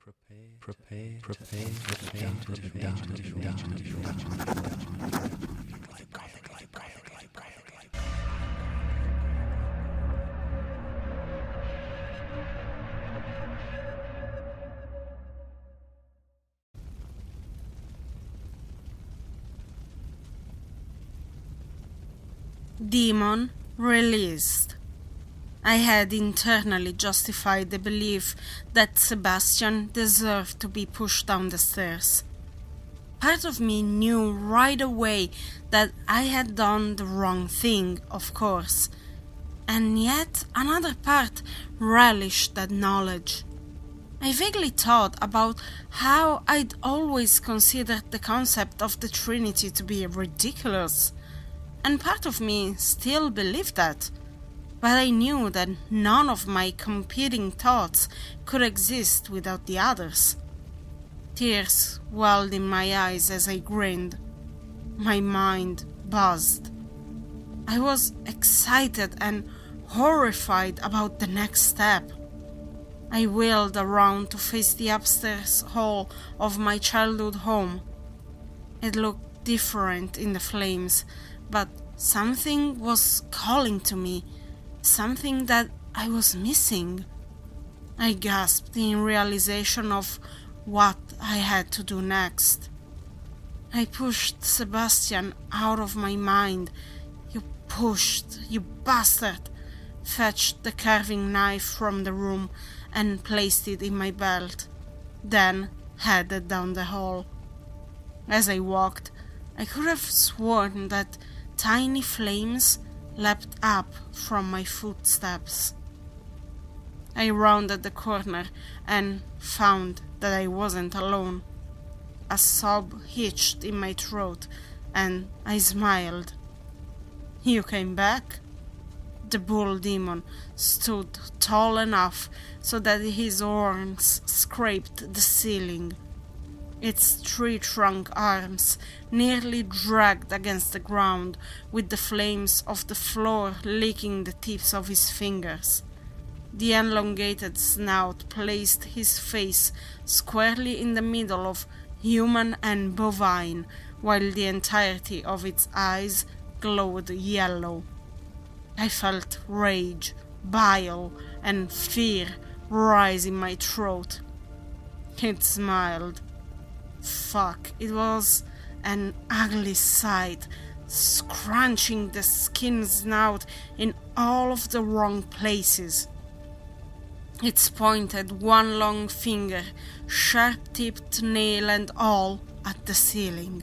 Prepare to be done. Demon released. I had internally justified the belief that Sebastian deserved to be pushed down the stairs. Part of me knew right away that I had done the wrong thing, of course, and yet another part relished that knowledge. I vaguely thought about how I'd always considered the concept of the Trinity to be ridiculous, and part of me still believed that. But I knew that none of my competing thoughts could exist without the others. Tears welled in my eyes as I grinned. My mind buzzed. I was excited and horrified about the next step. I wheeled around to face the upstairs hall of my childhood home. It looked different in the flames, but something was calling to me. Something that I was missing. I gasped in realization of what I had to do next. I pushed Sebastian out of my mind. You pushed, you bastard! Fetched the carving knife from the room and placed it in my belt, then headed down the hall. As I walked, I could have sworn that tiny flames leapt up from my footsteps. I rounded the corner and found that I wasn't alone. A sob hitched in my throat and I smiled. You came back? The bull demon stood tall enough so that his horns scraped the ceiling. Its tree-trunk arms nearly dragged against the ground, with the flames of the floor licking the tips of his fingers. The elongated snout placed his face squarely in the middle of human and bovine, while the entirety of its eyes glowed yellow. I felt rage, bile, and fear rise in my throat. It smiled. Fuck, it was an ugly sight, scrunching the skin snout in all of the wrong places. It pointed one long finger, sharp-tipped nail and all, at the ceiling.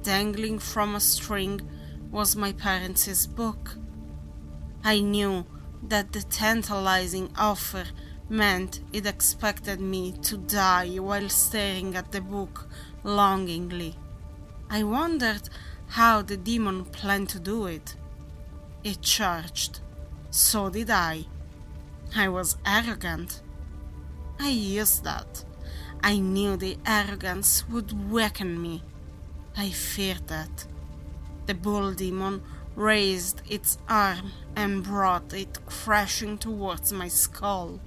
Dangling from a string was my parents' book. I knew that the tantalizing offer meant it expected me to die while staring at the book longingly. I wondered how the demon planned to do it. It charged. So did I. I was arrogant. I used that. I knew the arrogance would weaken me. I feared that. The bull demon raised its arm and brought it crashing towards my skull.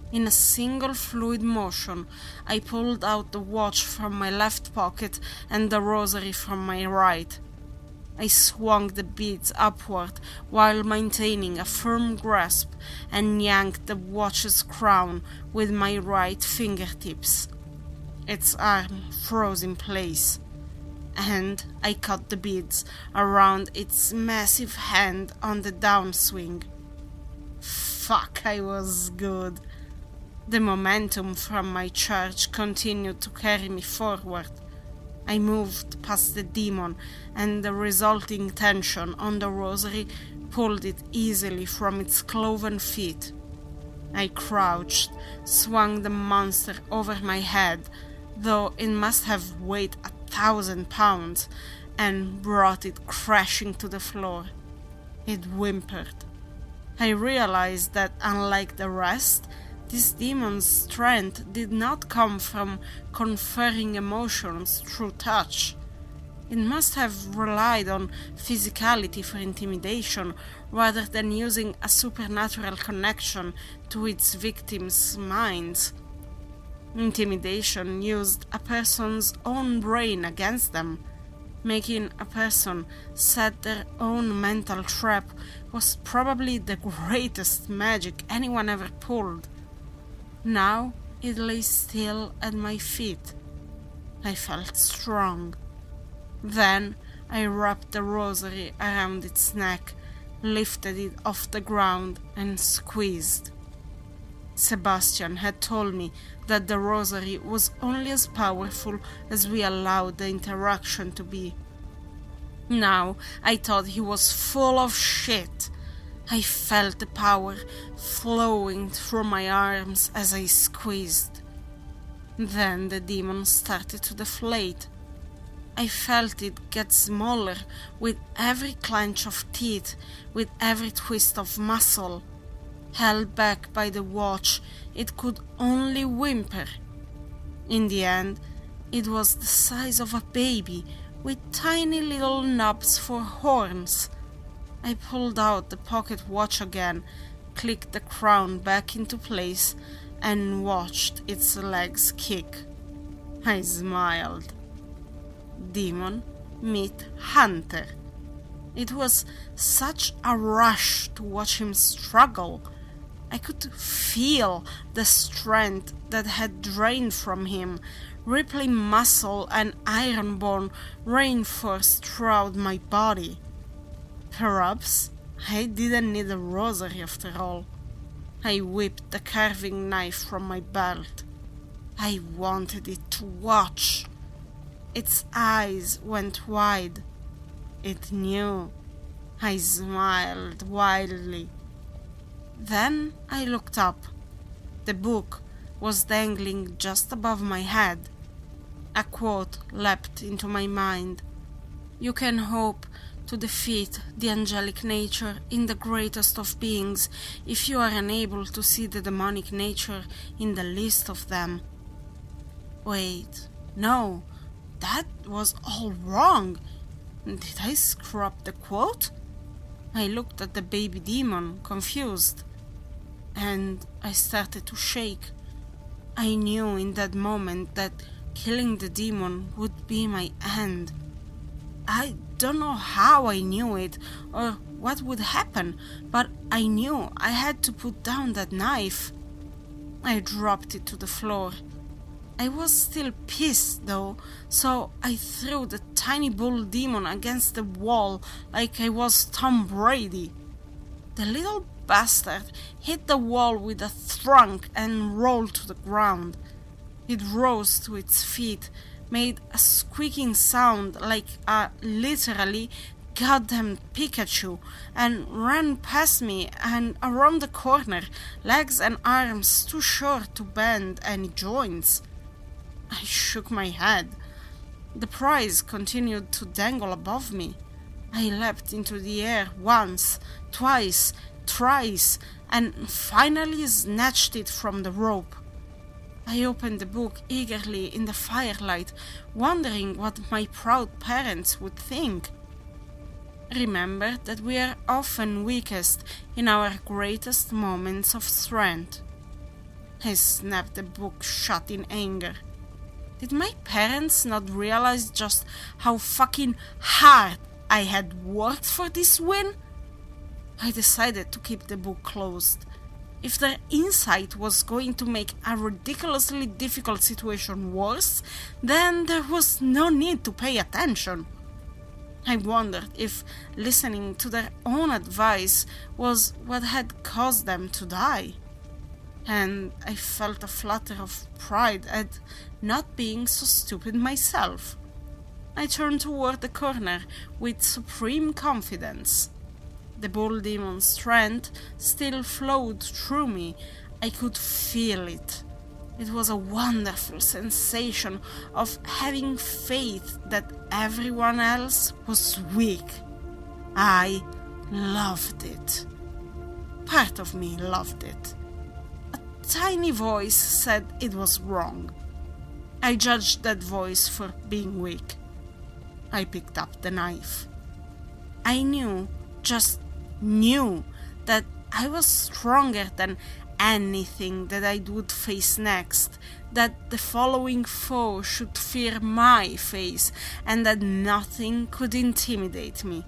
In a single fluid motion, I pulled out the watch from my left pocket and the rosary from my right. I swung the beads upward while maintaining a firm grasp and yanked the watch's crown with my right fingertips. Its arm froze in place, and I caught the beads around its massive hand on the downswing. Fuck, I was good. The momentum from my charge continued to carry me forward. I moved past the demon, and the resulting tension on the rosary pulled it easily from its cloven feet. I crouched, swung the monster over my head, though it must have weighed 1,000 pounds, and brought it crashing to the floor. It whimpered. I realized that, unlike the rest, this demon's strength did not come from conferring emotions through touch. It must have relied on physicality for intimidation rather than using a supernatural connection to its victims' minds. Intimidation used a person's own brain against them. Making a person set their own mental trap was probably the greatest magic anyone ever pulled. Now it lay still at my feet. I felt strong. Then I wrapped the rosary around its neck, lifted it off the ground, and squeezed. Sebastian had told me that the rosary was only as powerful as we allowed the interaction to be. Now I thought he was full of shit. I felt the power flowing through my arms as I squeezed. Then the demon started to deflate. I felt it get smaller with every clench of teeth, with every twist of muscle. Held back by the watch, it could only whimper. In the end, it was the size of a baby, with tiny little knobs for horns. I pulled out the pocket watch again, clicked the crown back into place, and watched its legs kick. I smiled. Demon meet hunter. It was such a rush to watch him struggle. I could feel the strength that had drained from him, rippling muscle and iron bone reinforced throughout my body. Perhaps I didn't need a rosary after all. I whipped the carving knife from my belt. I wanted it to watch. Its eyes went wide. It knew. I smiled wildly. Then I looked up. The book was dangling just above my head. A quote leapt into my mind. You can hope to defeat the angelic nature in the greatest of beings if you are unable to see the demonic nature in the least of them. Wait, no, that was all wrong. Did I screw up the quote? I looked at the baby demon, confused, and I started to shake. I knew in that moment that killing the demon would be my end. I don't know how I knew it or what would happen, but I knew I had to put down that knife. I dropped it to the floor. I was still pissed though, so I threw the tiny bull demon against the wall like I was Tom Brady. The little bastard hit the wall with a thunk and rolled to the ground. It rose to its feet, made a squeaking sound like a literally goddamn Pikachu, and ran past me and around the corner, legs and arms too short to bend any joints. I shook my head. The prize continued to dangle above me. I leapt into the air once, twice, thrice, and finally snatched it from the rope. I opened the book eagerly in the firelight, wondering what my proud parents would think. Remember that we are often weakest in our greatest moments of strength. I snapped the book shut in anger. Did my parents not realize just how fucking hard I had worked for this win? I decided to keep the book closed. If their insight was going to make a ridiculously difficult situation worse, then there was no need to pay attention. I wondered if listening to their own advice was what had caused them to die. And I felt a flutter of pride at not being so stupid myself. I turned toward the corner with supreme confidence. The bull demon's strength still flowed through me. I could feel it. It was a wonderful sensation of having faith that everyone else was weak. I loved it. Part of me loved it. A tiny voice said it was wrong. I judged that voice for being weak. I picked up the knife. I knew, just knew, that I was stronger than anything that I would face next, that the following foe should fear my face, and that nothing could intimidate me.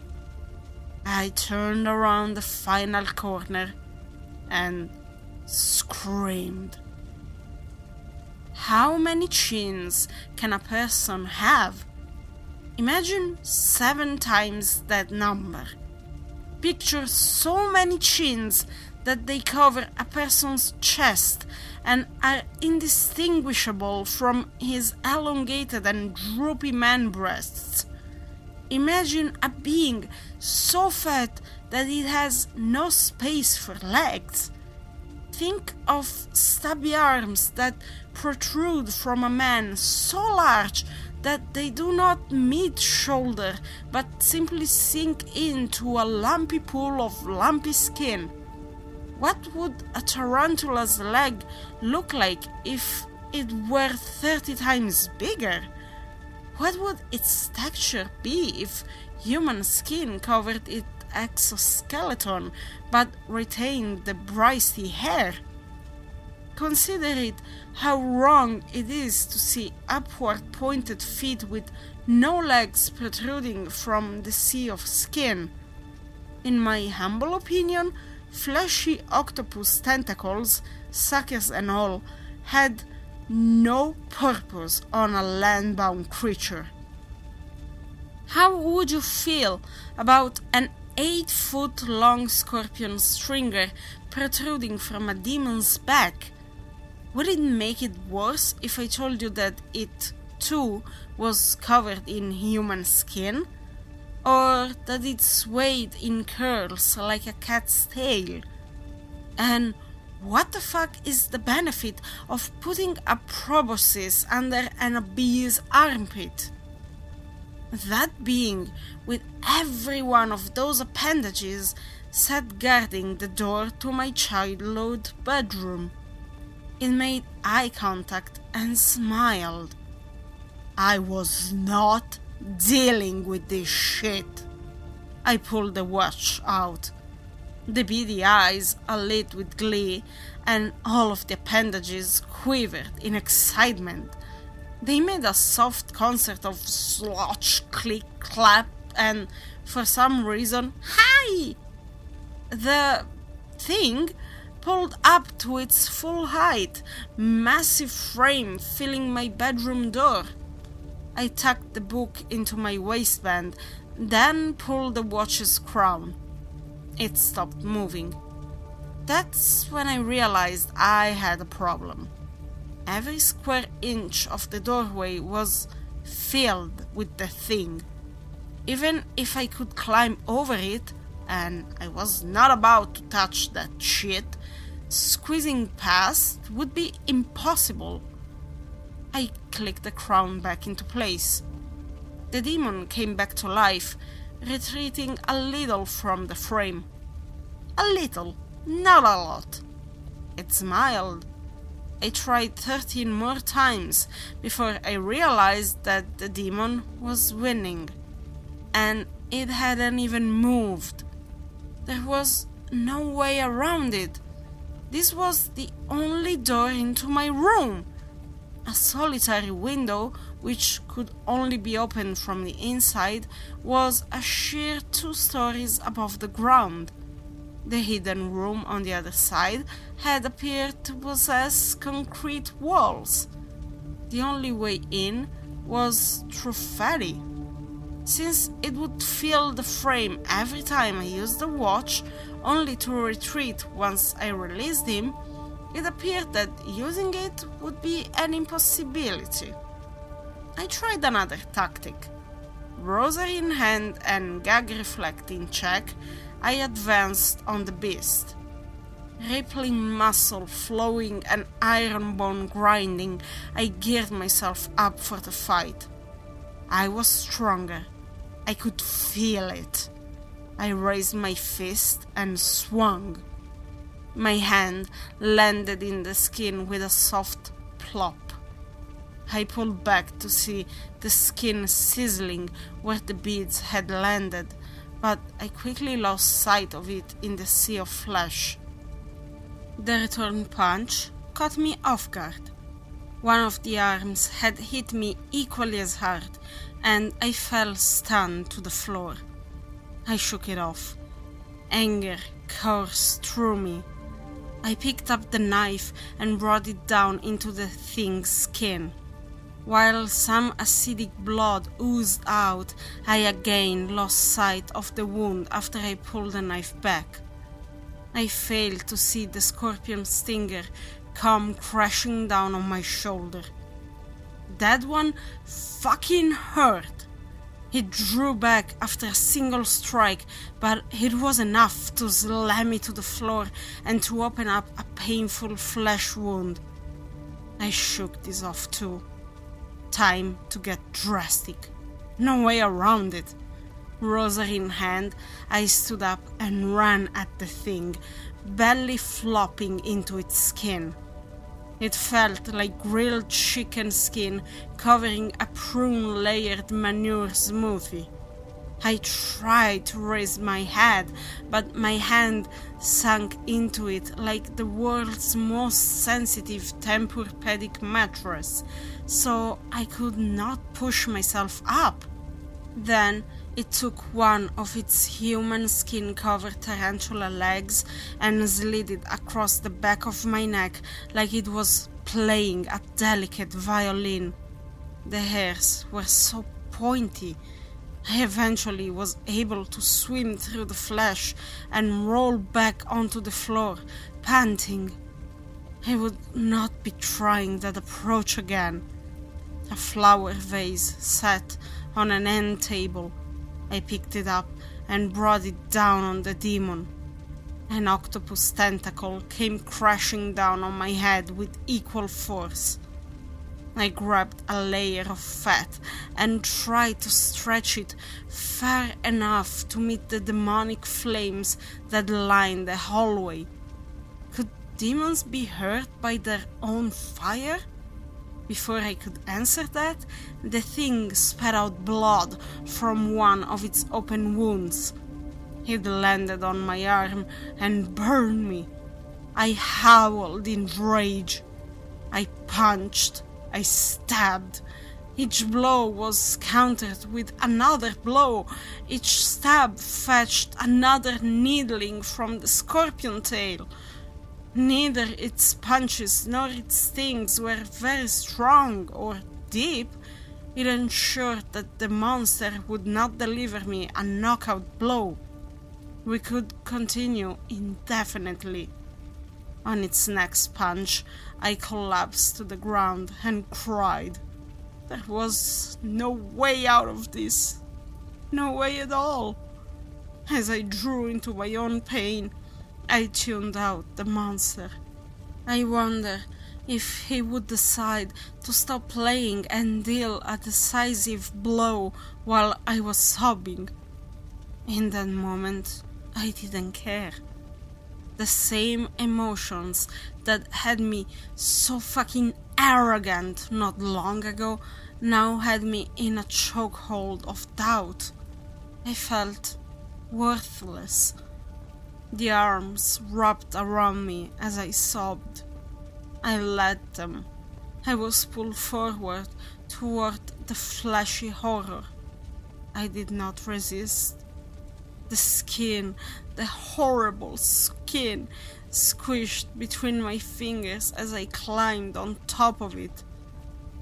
I turned around the final corner and screamed. How many chins can a person have? Imagine 7 times that number. Picture so many chins that they cover a person's chest and are indistinguishable from his elongated and droopy man breasts. Imagine a being so fat that it has no space for legs. Think of stubby arms that protrude from a man so large that they do not meet shoulder but simply sink into a lumpy pool of lumpy skin. What would a tarantula's leg look like if it were 30 times bigger? What would its texture be if human skin covered its exoskeleton but retained the bristly hair? Consider it how wrong it is to see upward pointed feet with no legs protruding from the sea of skin. In my humble opinion, fleshy octopus tentacles, suckers and all, had no purpose on a land-bound creature. How would you feel about an 8-foot-long scorpion stringer protruding from a demon's back? Would it make it worse if I told you that it, too, was covered in human skin? Or that it swayed in curls like a cat's tail? And what the fuck is the benefit of putting a proboscis under an bee's armpit? That being, with every one of those appendages, sat guarding the door to my childhood bedroom. It made eye contact and smiled. I was not dealing with this shit. I pulled the watch out. The beady eyes alit with glee, and all of the appendages quivered in excitement. They made a soft concert of slotch, click, clap, and for some reason, hi! The thing pulled up to its full height, massive frame filling my bedroom door. I tucked the book into my waistband, then pulled the watch's crown. It stopped moving. That's when I realized I had a problem. Every square inch of the doorway was filled with the thing. Even if I could climb over it, and I was not about to touch that shit, squeezing past would be impossible. I clicked the crown back into place. The demon came back to life, retreating a little from the frame. A little, not a lot. It smiled. I tried 13 more times before I realized that the demon was winning. And it hadn't even moved. There was no way around it. This was the only door into my room. A solitary window, which could only be opened from the inside, was a sheer 2 stories above the ground. The hidden room on the other side had appeared to possess concrete walls. The only way in was through Fatty. Since it would fill the frame every time I used the watch, only to retreat once I released him, it appeared that using it would be an impossibility. I tried another tactic. Rosary in hand and gag reflect in check, I advanced on the beast. Rippling muscle flowing and iron bone grinding, I geared myself up for the fight. I was stronger. I could feel it. I raised my fist and swung. My hand landed in the skin with a soft plop. I pulled back to see the skin sizzling where the beads had landed, but I quickly lost sight of it in the sea of flesh. The return punch caught me off guard. One of the arms had hit me equally as hard, and I fell stunned to the floor. I shook it off. Anger coursed through me. I picked up the knife and brought it down into the thing's skin. While some acidic blood oozed out, I again lost sight of the wound after I pulled the knife back. I failed to see the scorpion stinger come crashing down on my shoulder. That one fucking hurt. He drew back after a single strike, but it was enough to slam me to the floor and to open up a painful flesh wound. I shook this off too. Time to get drastic. No way around it. Rosary in hand, I stood up and ran at the thing, belly flopping into its skin. It felt like grilled chicken skin covering a prune-layered manure smoothie. I tried to raise my head, but my hand sunk into it like the world's most sensitive Tempur-Pedic mattress, so I could not push myself up. Then it took one of its human skin-covered tarantula legs and slid it across the back of my neck like it was playing a delicate violin. The hairs were so pointy. I eventually was able to swim through the flesh and roll back onto the floor, panting. I would not be trying that approach again. A flower vase sat on an end table. I picked it up and brought it down on the demon. An octopus tentacle came crashing down on my head with equal force. I grabbed a layer of fat and tried to stretch it far enough to meet the demonic flames that lined the hallway. Could demons be hurt by their own fire? Before I could answer that, the thing spat out blood from one of its open wounds. It landed on my arm and burned me. I howled in rage. I punched. I stabbed. Each blow was countered with another blow. Each stab fetched another needling from the scorpion tail. Neither its punches nor its stings were very strong or deep. It ensured that the monster would not deliver me a knockout blow. We could continue indefinitely. On its next punch, I collapsed to the ground and cried. There was no way out of this. No way at all. As I drew into my own pain, I tuned out the monster. I wonder if he would decide to stop playing and deal a decisive blow while I was sobbing. In that moment, I didn't care. The same emotions that had me so fucking arrogant not long ago now had me in a chokehold of doubt. I felt worthless. The arms wrapped around me as I sobbed. I let them. I was pulled forward toward the fleshy horror. I did not resist. The skin, the horrible skin, squished between my fingers as I climbed on top of it.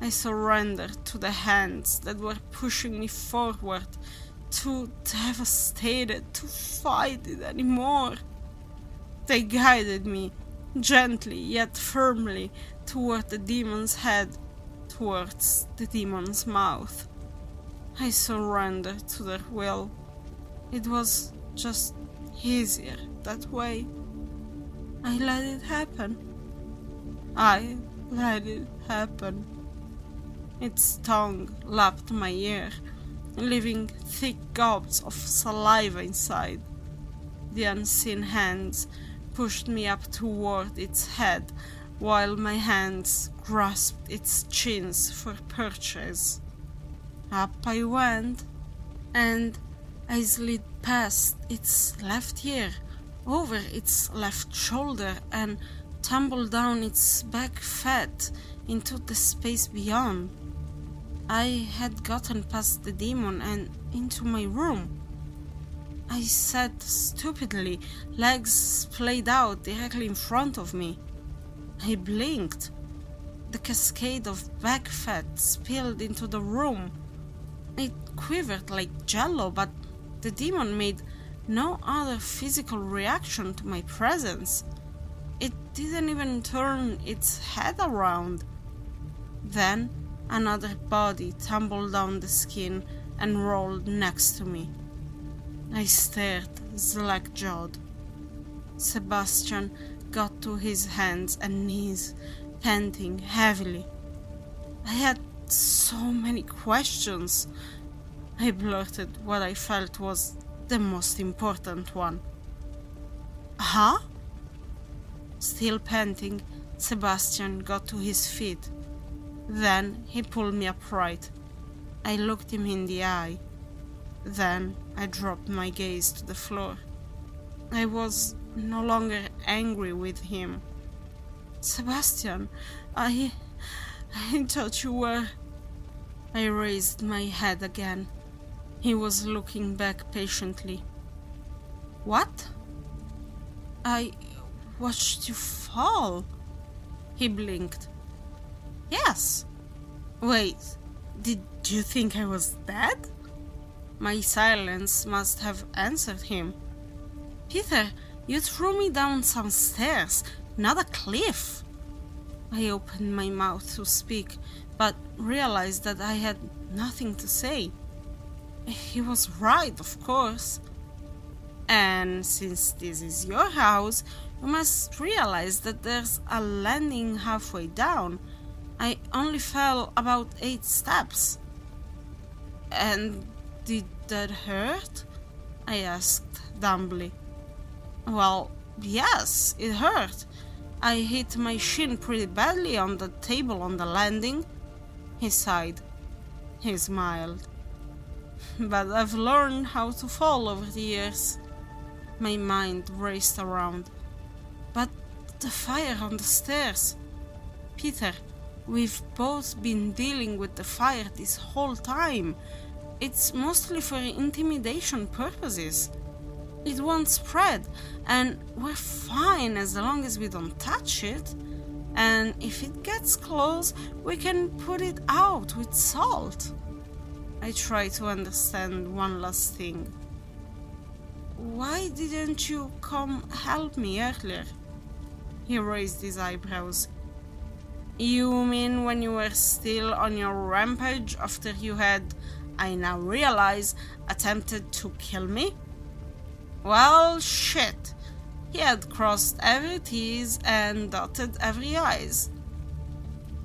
I surrendered to the hands that were pushing me forward, too devastated to fight it anymore. They guided me, gently yet firmly, toward the demon's head, towards the demon's mouth. I surrendered to their will. It was just easier that way. I let it happen. I let it happen. Its tongue lapped my ear, leaving thick gobs of saliva inside. The unseen hands pushed me up toward its head, while my hands grasped its chins for purchase. Up I went, and I slid past its left ear, over its left shoulder, and tumbled down its back fat into the space beyond. I had gotten past the demon and into my room. I sat stupidly, legs splayed out directly in front of me. I blinked. The cascade of back fat spilled into the room. It quivered like jello, but the demon made no other physical reaction to my presence. It didn't even turn its head around. Then another body tumbled down the skin and rolled next to me. I stared, slack-jawed. Sebastian got to his hands and knees, panting heavily. I had so many questions. I blurted what I felt was the most important one. Huh? Still panting, Sebastian got to his feet. Then he pulled me upright. I looked him in the eye. Then I dropped my gaze to the floor. I was no longer angry with him. Sebastian, I thought you were... I raised my head again. He was looking back patiently. What? I watched you fall. He blinked. Yes. Wait, did you think I was dead? My silence must have answered him. Peter, you threw me down some stairs, not a cliff. I opened my mouth to speak, but realized that I had nothing to say. He was right, of course. And since this is your house, you must realize that there's a landing halfway down. I only fell about 8 steps. And did that hurt? I asked dumbly. Well, yes, it hurt. I hit my shin pretty badly on the table on the landing. He sighed. He smiled. But I've learned how to fall over the years. My mind raced around. But the fire on the stairs. Peter, we've both been dealing with the fire this whole time. It's mostly for intimidation purposes. It won't spread, and we're fine as long as we don't touch it. And if it gets close, we can put it out with salt. I tried to understand one last thing. Why didn't you come help me earlier? He raised his eyebrows. You mean when you were still on your rampage after you had, I now realize, attempted to kill me? Well, shit. He had crossed every T's and dotted every I's.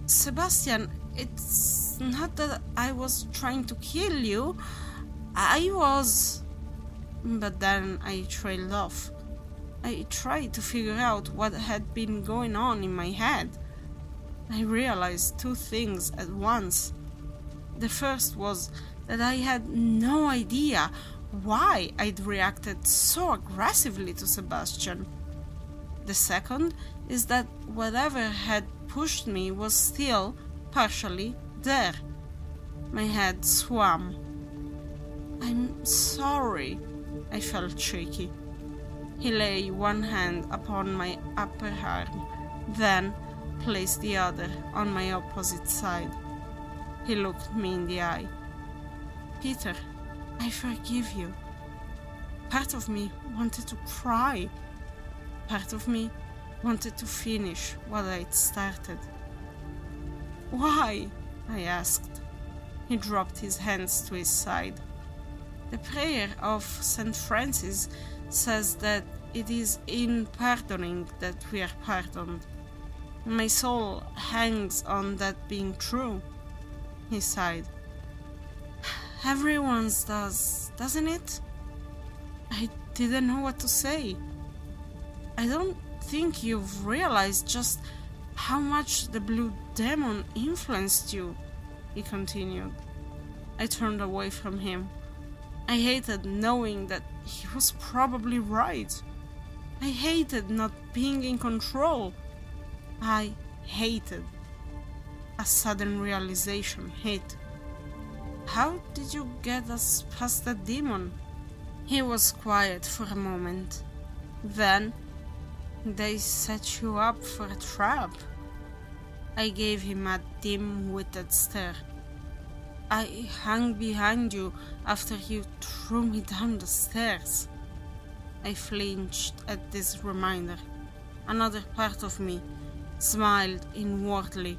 Sebastian, it's not that I was trying to kill you. I was... But then I trailed off. I tried to figure out what had been going on in my head. I realized 2 things at once. The first was that I had no idea why I'd reacted so aggressively to Sebastian. The second is that whatever had pushed me was still, partially, there. My head swam. I'm sorry. I felt shaky. He lay one hand upon my upper arm, then placed the other on my opposite side. He looked me in the eye. Peter, I forgive you. Part of me wanted to cry. Part of me wanted to finish what I'd started. Why? I asked. He dropped his hands to his side. The prayer of St. Francis says that it is in pardoning that we are pardoned. My soul hangs on that being true. He sighed. Everyone's does, doesn't it? I didn't know what to say. I don't think you've realized just how much the blue demon influenced you, he continued. I turned away from him. I hated knowing that he was probably right. I hated not being in control. I hated. A sudden realization hit. How did you get us past that demon? He was quiet for a moment. Then, they set you up for a trap. I gave him a dim-witted stare. I hung behind you after you threw me down the stairs. I flinched at this reminder. Another part of me smiled inwardly.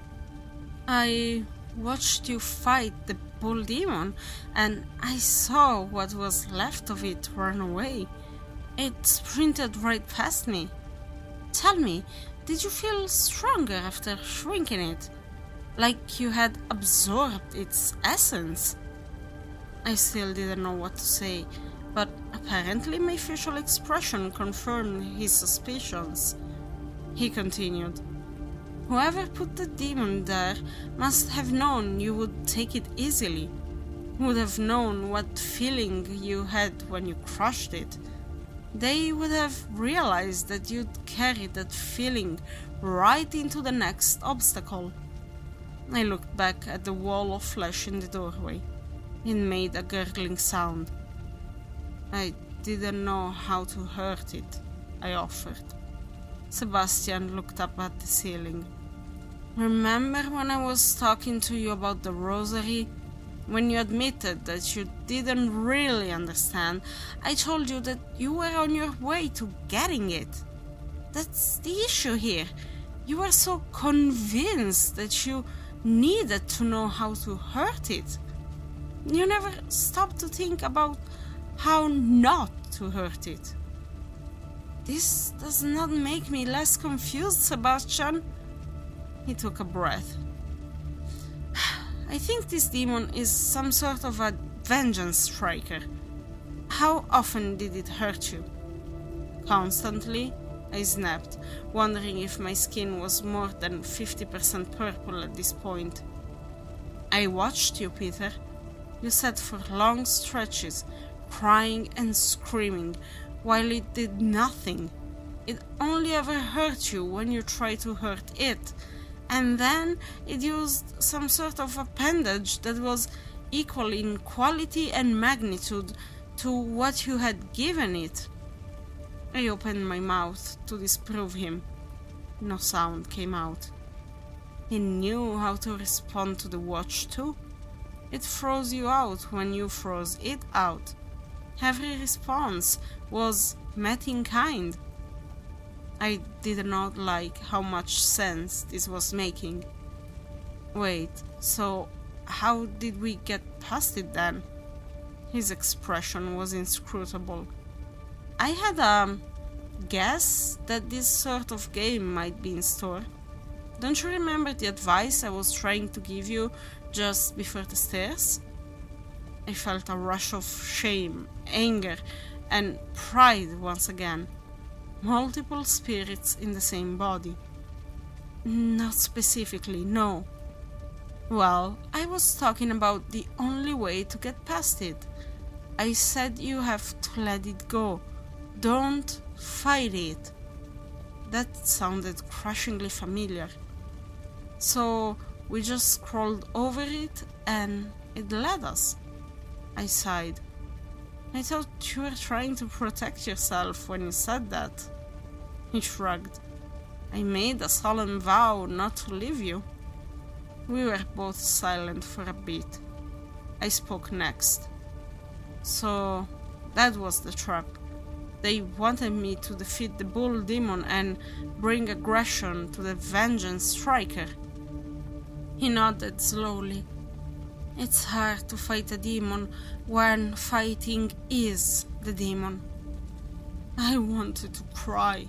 I watched you fight the bull demon, and I saw what was left of it run away. It sprinted right past me. Tell me, did you feel stronger after shrinking it? Like you had absorbed its essence? I still didn't know what to say, but apparently my facial expression confirmed his suspicions. He continued. Whoever put the demon there must have known you would take it easily, would have known what feeling you had when you crushed it. They would have realized that you'd carry that feeling right into the next obstacle. I looked back at the wall of flesh in the doorway. It made a gurgling sound. I didn't know how to hurt it, I offered. Sebastian looked up at the ceiling. Remember when I was talking to you about the rosary? When you admitted that you didn't really understand, I told you that you were on your way to getting it. That's the issue here. You were so convinced that you needed to know how to hurt it. You never stopped to think about how not to hurt it. This does not make me less confused, Sebastian. He took a breath. I think this demon is some sort of a vengeance striker. How often did it hurt you? Constantly, I snapped, wondering if my skin was more than 50% purple at this point. I watched you, Peter. You sat for long stretches, crying and screaming, while it did nothing. It only ever hurt you when you tried to hurt it, and then it used some sort of appendage that was equal in quality and magnitude to what you had given it. I opened my mouth to disprove him. No sound came out. He knew how to respond to the watch too. It froze you out when you froze it out. Every response was met in kind. I did not like how much sense this was making. Wait, so how did we get past it then? His expression was inscrutable. I had a guess that this sort of game might be in store. Don't you remember the advice I was trying to give you just before the stairs? I felt a rush of shame, anger, and pride once again. Multiple spirits in the same body. Not specifically, no. Well, I was talking about the only way to get past it. I said you have to let it go. Don't fight it. That sounded crushingly familiar. So we just crawled over it and it led us. I sighed. I thought you were trying to protect yourself when you said that. He shrugged. I made a solemn vow not to leave you. We were both silent for a bit. I spoke next. So that was the trap. They wanted me to defeat the bull demon and bring aggression to the vengeance striker. He nodded slowly. It's hard to fight a demon when fighting is the demon. I wanted to cry.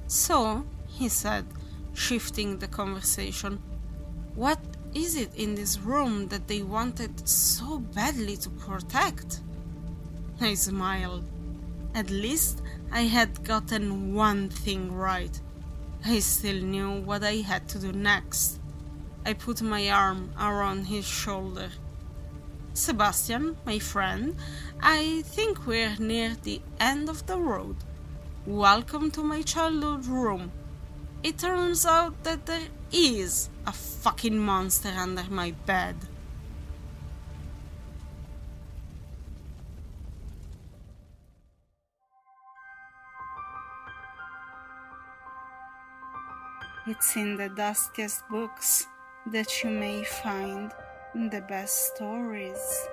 So, he said, shifting the conversation, what is it in this room that they wanted so badly to protect? I smiled. At least I had gotten one thing right. I still knew what I had to do next. I put my arm around his shoulder. Sebastian, my friend, I think we're near the end of the road. Welcome to my childhood room. it turns out that there is a fucking monster under my bed. It's in the dustiest books that you may find the best stories.